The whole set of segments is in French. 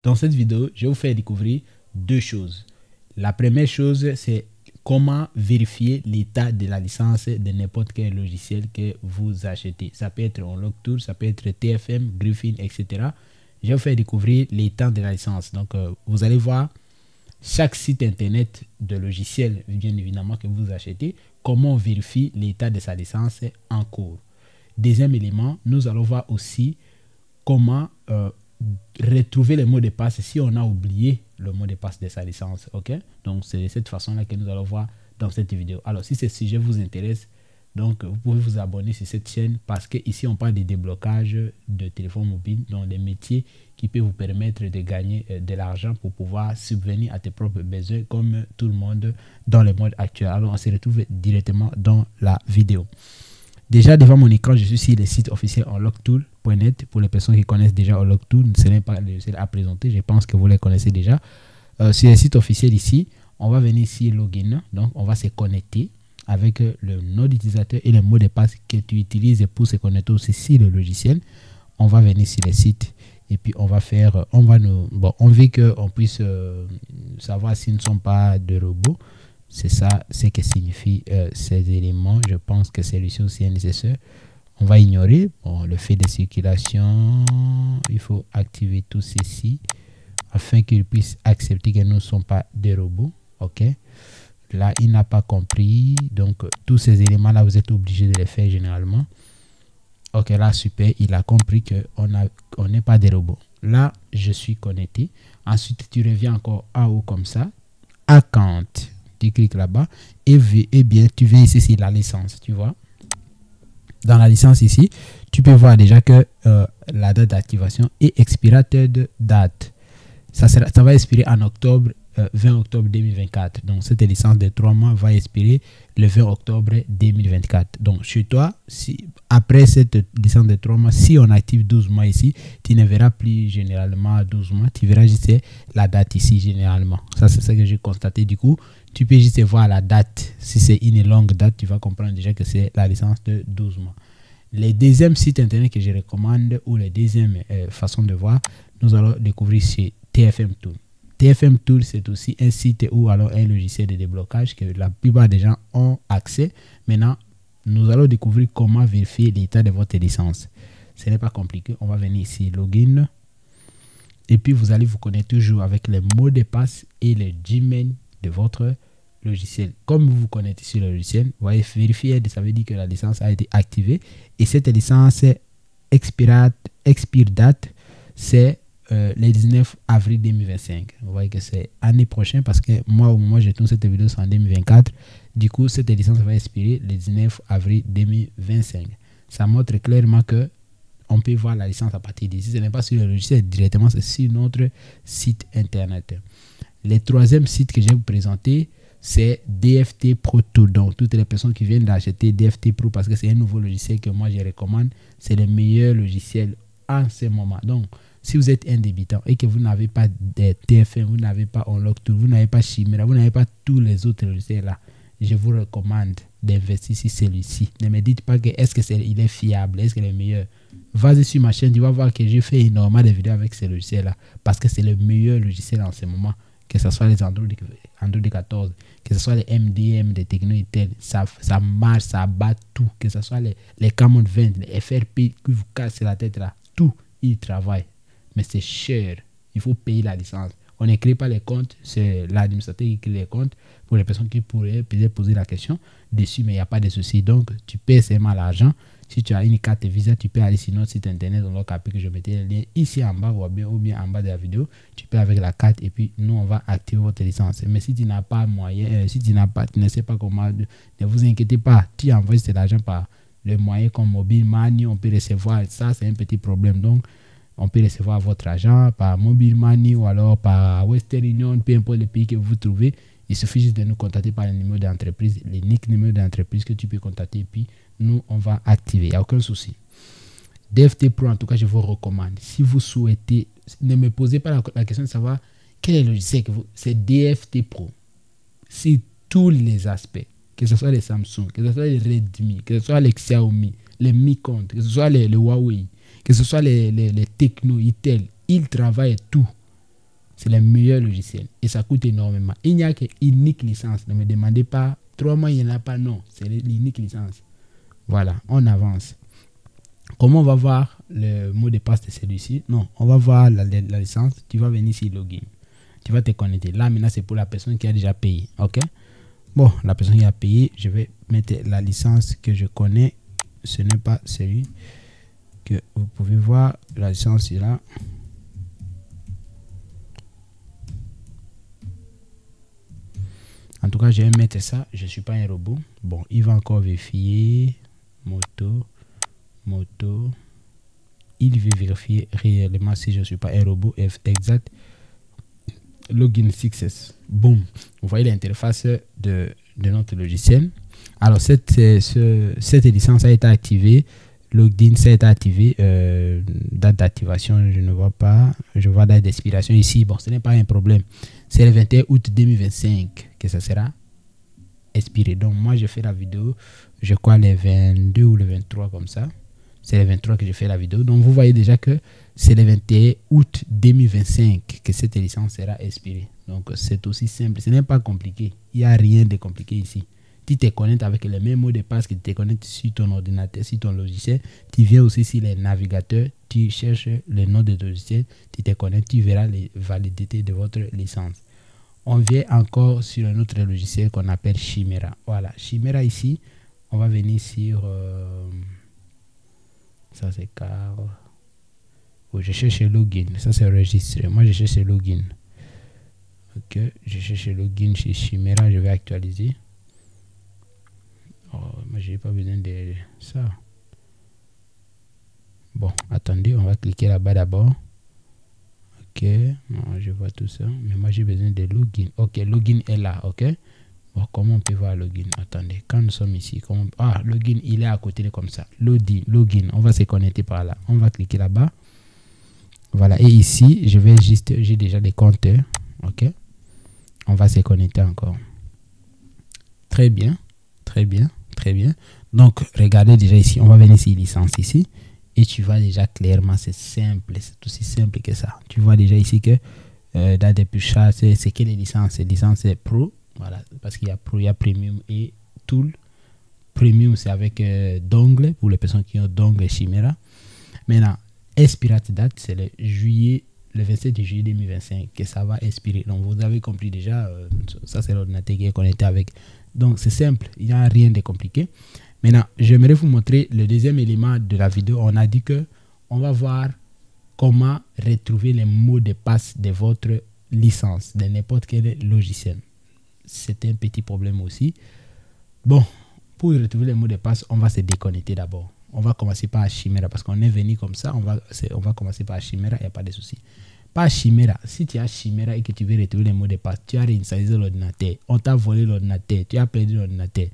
Dans cette vidéo, je vais vous faire découvrir deux choses. La première chose, c'est comment vérifier l'état de la licence de n'importe quel logiciel que vous achetez. Ça peut être Unlocktool, ça peut être TFM, Griffin, etc. Je vais vous faire découvrir l'état de la licence. Donc, vous allez voir chaque site internet de logiciel, bien évidemment, que vous achetez, comment on vérifie l'état de sa licence en cours. Deuxième élément, nous allons voir aussi comment retrouver le mot de passe si on a oublié le mot de passe de sa licence. Ok, donc c'est de cette façon là que nous allons voir dans cette vidéo. Alors si ce sujet vous intéresse, donc vous pouvez vous abonner sur cette chaîne, parce que ici on parle de déblocage de téléphone mobile, donc des métiers qui peuvent vous permettre de gagner de l'argent pour pouvoir subvenir à tes propres besoins comme tout le monde dans le monde actuel. Alors on se retrouve directement dans la vidéo. Déjà devant mon écran, je suis sur le site officiel unlocktool.net. Pour les personnes qui connaissent déjà Unlocktool, ce n'est pas le seul à présenter, je pense que vous les connaissez déjà. Sur le site officiel ici, on va venir ici login, donc on va se connecter avec le nom d'utilisateur et le mot de passe que tu utilises pour se connecter aussi sur le logiciel. On va venir sur le site et puis on va faire, on veut qu'on puisse savoir s'ils ne sont pas de robots. C'est ça ce que signifie ces éléments. Je pense que celui-ci aussi est nécessaire. On va ignorer le fait de circulation. Il faut activer tout ceci afin qu'il puisse accepter que nous ne sommes pas des robots. Ok. Là, il n'a pas compris. Donc, tous ces éléments-là, vous êtes obligés de les faire généralement. Ok, là, super. Il a compris qu'on n'est pas des robots. Là, je suis connecté. Ensuite, tu reviens encore en haut comme ça. Account. Tu cliques là-bas et bien, tu viens ici sur la licence. Tu vois, dans la licence ici, tu peux voir déjà que la date d'activation est expirateur de date. Ça va expirer en octobre, 20 octobre 2024. Donc, cette licence de 3 mois va expirer le 20 octobre 2024. Donc, chez toi, après cette licence de 3 mois, si on active 12 mois ici, tu ne verras plus généralement 12 mois. Tu verras juste la date ici généralement. Ça, c'est ça que j'ai constaté. Du coup, tu peux juste voir la date. Si c'est une longue date, tu vas comprendre déjà que c'est la licence de 12 mois. Les deuxièmes sites internet que je recommande, ou les deuxièmes façons de voir, nous allons découvrir chez TFM Tool. TFM Tool, c'est aussi un site ou alors un logiciel de déblocage que la plupart des gens ont accès. Maintenant, nous allons découvrir comment vérifier l'état de votre licence. Ce n'est pas compliqué. On va venir ici, login. Et puis, vous allez vous connecter toujours avec les mots de passe et le Gmail de votre logiciel. Comme vous vous connectez sur le logiciel, vous voyez, vérifier, ça veut dire que la licence a été activée. Et cette licence expire date, c'est le 19 avril 2025. Vous voyez que c'est l'année prochaine, parce que moi, au moment où je tourne cette vidéo, c'est en 2024. Du coup, cette licence va expirer le 19 avril 2025. Ça montre clairement que on peut voir la licence à partir d'ici. Ce n'est pas sur le logiciel directement, c'est sur notre site internet. Le troisième site que je vais vous présenter, c'est DFT Pro Tool. Donc, toutes les personnes qui viennent d'acheter DFT Pro, parce que c'est un nouveau logiciel que moi je recommande, c'est le meilleur logiciel en ce moment. Donc, si vous êtes un débutant et que vous n'avez pas de TFM, vous n'avez pas Unlocktool, vous n'avez pas Chimera, vous n'avez pas tous les autres logiciels là, je vous recommande d'investir sur celui-ci. Ne me dites pas que il est fiable, est-ce qu'il est meilleur. Vas-y sur ma chaîne, tu vas voir que j'ai fait énormément de vidéos avec ces logiciels là, parce que c'est le meilleur logiciel en ce moment. Que ce soit les Android 14, que ce soit les MDM, les Techno Intel, ça marche, ça bat tout. Que ce soit les Camon 20, les FRP qui vous cassent la tête là, tout, ils travaillent. Mais c'est cher, il faut payer la licence. On ne crée pas les comptes, c'est l'administrateur qui crée les comptes pour les personnes qui pourraient poser la question dessus, mais il n'y a pas de souci. Donc, tu payes seulement l'argent. Si tu as une carte Visa, tu peux aller sur notre site internet, dans notre appli que je mettais le lien ici en bas ou bien en bas de la vidéo. Tu peux avec la carte et puis nous, on va activer votre licence. Mais si tu n'as pas moyen, si tu ne sais pas comment, ne vous inquiétez pas, tu envoies cet argent par le moyen comme Mobile Money, on peut recevoir. Ça, c'est un petit problème. Donc, on peut recevoir votre argent par Mobile Money ou alors par Western Union, peu importe le pays que vous trouvez. Il suffit juste de nous contacter par le numéro d'entreprise, l'unique numéro d'entreprise que tu peux contacter, et puis nous, on va activer. Il n'y a aucun souci. DFT Pro, en tout cas, je vous recommande. Si vous souhaitez, ne me posez pas la question de savoir quel est le logiciel que vous... C'est DFT Pro. C'est tous les aspects. Que ce soit les Samsung, que ce soit les Redmi, que ce soit les Xiaomi, les Mi Compte, que ce soit les Huawei, que ce soit les Techno, Itel, ils travaillent tout. C'est le meilleur logiciel et ça coûte énormément. Il n'y a qu'une unique licence. Ne me demandez pas 3 mois, il n'y en a pas. Non, c'est l'unique licence. Voilà, on avance. Comment on va voir le mot de passe de celui-ci? Non, on va voir la licence. Tu vas venir ici, login. Tu vas te connecter. Là, maintenant, c'est pour la personne qui a déjà payé. OK? Bon, la personne qui a payé, je vais mettre la licence que je connais. Ce n'est pas celui que vous pouvez voir. La licence est là. En tout cas, je vais mettre ça. Je ne suis pas un robot. Bon, il va encore vérifier. Moto. Il veut vérifier réellement si je ne suis pas un robot. Exact. Login success. Boom. Vous voyez l'interface de notre logiciel. Alors, cette licence a été activée. Login, ça a été activé. Date d'activation, je ne vois pas. Je vois date d'expiration ici. Bon, ce n'est pas un problème. C'est le 21 août 2025 que ça sera expiré. Donc, moi, je fais la vidéo, je crois, les 22 ou le 23 comme ça. C'est le 23 que je fais la vidéo. Donc, vous voyez déjà que c'est le 21 août 2025 que cette licence sera expirée. Donc, c'est aussi simple. Ce n'est pas compliqué. Il n'y a rien de compliqué ici. Tu te connectes avec le même mot de passe que tu te connectes sur ton ordinateur, sur ton logiciel. Tu viens aussi sur les navigateurs. Tu cherches le nom de logiciel. Tu te connectes. Tu verras les validités de votre licence. On vient encore sur un autre logiciel qu'on appelle Chimera. Voilà. Chimera ici, on va venir sur... ça, c'est car... Oh, je cherche login. Ça, c'est enregistré. Moi, je cherche login. Ok. Je cherche login chez Chimera. Je vais actualiser. Oh, moi, je n'ai pas besoin de ça. Bon, attendez. On va cliquer là-bas d'abord. Ok. Non, je vois tout ça. Mais moi, j'ai besoin de login. Ok. Login est là. Ok. Bon, comment on peut voir login? Attendez, quand nous sommes ici, login, il est à côté de comme ça. Login, on va se connecter par là. On va cliquer là-bas. Voilà, et ici, j'ai déjà des compteurs. OK. On va se connecter encore. Très bien. Donc, regardez déjà ici. On va venir sur licence ici. Et tu vois déjà clairement, c'est simple. C'est aussi simple que ça. Tu vois déjà ici que dans des pushas, c'est quelle licence? Licence c'est Pro. Voilà, parce qu'il y a Pro, il y a Premium et Tool. Premium, c'est avec dongle, pour les personnes qui ont dongle Chimera. Maintenant, expirate date, c'est le 27 juillet 2025 que ça va expirer. Donc, vous avez compris déjà, ça c'est l'ordinateur qui est connecté avec. Donc, c'est simple, il n'y a rien de compliqué. Maintenant, j'aimerais vous montrer le deuxième élément de la vidéo. On a dit que on va voir comment retrouver les mots de passe de votre licence, de n'importe quel logiciel. C'est un petit problème aussi. Bon, pour retrouver les mots de passe, on va se déconnecter d'abord. On va commencer par Chimera parce qu'on est venu comme ça. On va commencer par Chimera, il n'y a pas de souci. Par Chimera, si tu as Chimera et que tu veux retrouver les mots de passe, tu as réinitialisé l'ordinateur, on t'a volé l'ordinateur, tu as perdu l'ordinateur.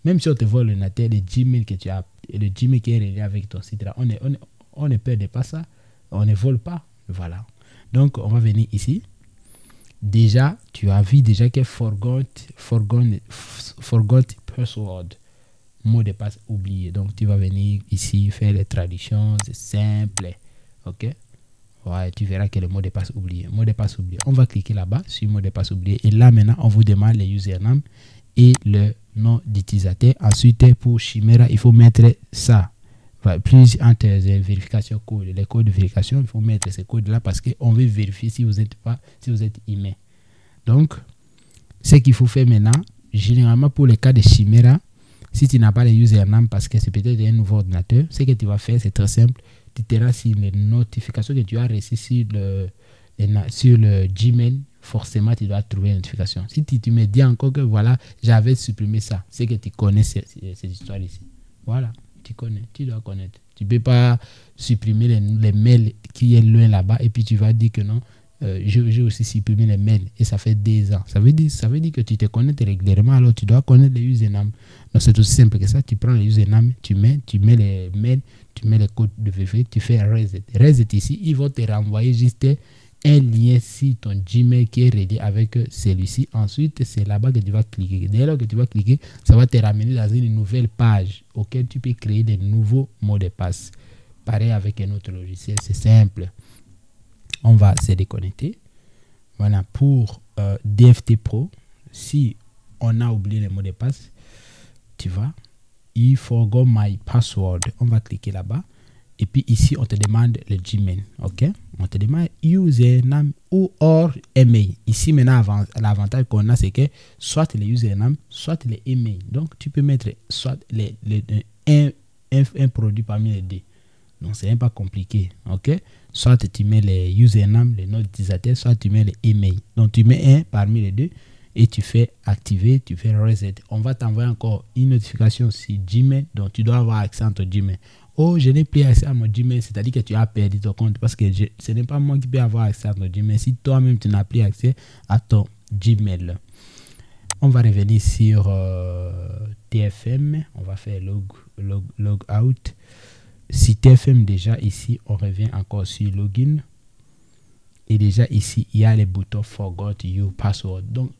Même si on te vole l'ordinateur, le Gmail que tu as, le Gmail qui est relié avec ton site là, on ne perd pas ça, on ne vole pas. Voilà. Donc, on va venir ici. Déjà, tu as vu déjà que forgot password, mot de passe oublié. Donc, tu vas venir ici faire les traductions, c'est simple. OK? Ouais, tu verras que le mot de passe oublié. Mot de passe oublié. On va cliquer là-bas sur mot de passe oublié. Et là, maintenant, on vous demande le username et le nom d'utilisateur. Ensuite, pour Chimera, il faut mettre ça. Plus entre les vérifications codes, les codes de vérification, il faut mettre ces codes-là parce qu'on veut vérifier si vous êtes humain. Donc, ce qu'il faut faire maintenant, généralement pour le cas de Chimera, si tu n'as pas le username parce que c'est peut-être un nouveau ordinateur, ce que tu vas faire, c'est très simple. Tu iras sur les notifications que tu as reçues sur le Gmail, forcément tu dois trouver une notification. Si tu me dis encore que voilà, j'avais supprimé ça, c'est que tu connais cette histoire ici. Voilà, tu connais, tu dois connaître. Tu ne peux pas supprimer les mails qui est loin là-bas et puis tu vas dire que non, j'ai aussi supprimé les mails et ça fait 2 ans. Ça veut dire que tu te connais régulièrement, alors tu dois connaître les usernames. Donc c'est aussi simple que ça. Tu prends les usernames, tu mets les mails, tu mets les codes de vérification, tu fais reset. Reset ici, ils vont te renvoyer juste un lien sur ton Gmail qui est relié avec celui-ci. Ensuite, c'est là-bas que tu vas cliquer. Dès lors que tu vas cliquer, ça va te ramener dans une nouvelle page auquel tu peux créer des nouveaux mots de passe. Pareil avec un autre logiciel, c'est simple. On va se déconnecter. Voilà, pour DFT Pro, si on a oublié le mot de passe, tu vas, il forgot my password. On va cliquer là-bas. Et puis ici, on te demande le Gmail. OK? On te demande username ou hors email. Ici, maintenant, l'avantage qu'on a, c'est que soit le username, soit le email. Donc, tu peux mettre soit un produit parmi les deux. Donc, ce n'est pas compliqué. OK? Soit tu mets le username, le nom d'utilisateur, soit tu mets le email. Donc, tu mets un parmi les deux et tu fais activer, tu fais reset. On va t'envoyer encore une notification sur Gmail. Donc, tu dois avoir accès à ton Gmail. Oh, je n'ai plus accès à mon Gmail, c'est-à-dire que tu as perdu ton compte parce que ce n'est pas moi qui peux avoir accès à ton Gmail. Si toi-même, tu n'as plus accès à ton Gmail. On va revenir sur TFM. On va faire log out. Si TFM déjà ici, on revient encore sur login. Et déjà ici, il y a les boutons forgot your password. Donc,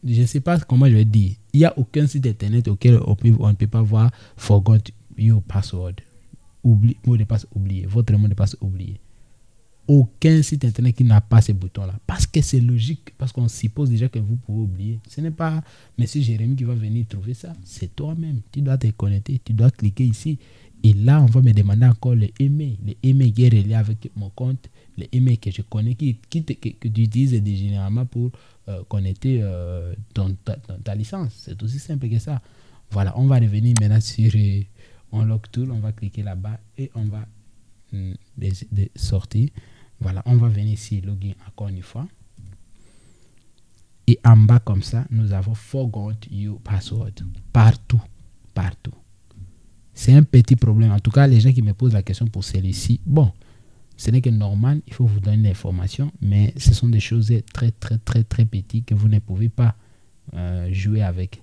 je ne sais pas comment je vais dire. Il n'y a aucun site internet auquel on ne peut pas voir forgot your password. Mot de passe oublié. Votre mot de passe oublié. Aucun site internet qui n'a pas ces boutons-là. Parce que c'est logique. Parce qu'on suppose déjà que vous pouvez oublier. Ce n'est pas M. Jérémy qui va venir trouver ça. C'est toi-même. Tu dois te connecter. Tu dois cliquer ici. Et là, on va me demander encore le email. Le email qui est relié avec mon compte. Le email que je connais, que tu utilises généralement pour connecter ta licence. C'est aussi simple que ça. Voilà, on va revenir maintenant sur Unlock Tool. On va cliquer là-bas et on va sortir. Voilà, on va venir ici, login encore une fois. Et en bas comme ça, nous avons forgot your password. Partout. C'est un petit problème. En tout cas, les gens qui me posent la question pour celui-ci, bon, ce n'est que normal, il faut vous donner l'information, mais ce sont des choses très petites que vous ne pouvez pas jouer avec.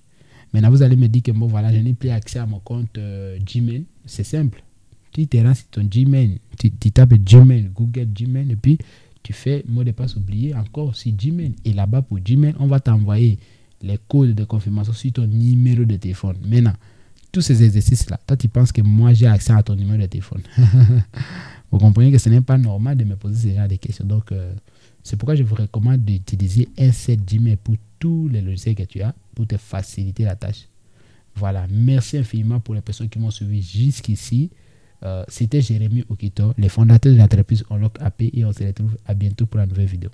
Maintenant, vous allez me dire que bon, voilà, je n'ai plus accès à mon compte Gmail. C'est simple. Tu te rends sur ton Gmail, tu tapes Gmail, Google Gmail, et puis tu fais mot de passe oublié encore sur Gmail. Et là-bas, pour Gmail, on va t'envoyer les codes de confirmation sur ton numéro de téléphone. Maintenant, tous ces exercices-là, toi, tu penses que moi, j'ai accès à ton numéro de téléphone. Vous comprenez que ce n'est pas normal de me poser ce genre de questions. Donc, c'est pourquoi je vous recommande d'utiliser un set Gmail pour tous les logiciels que tu as pour te faciliter la tâche. Voilà. Merci infiniment pour les personnes qui m'ont suivi jusqu'ici. C'était Jérémy Okito, le fondateur de l'entreprise Unlock AP, et on se retrouve à bientôt pour la nouvelle vidéo.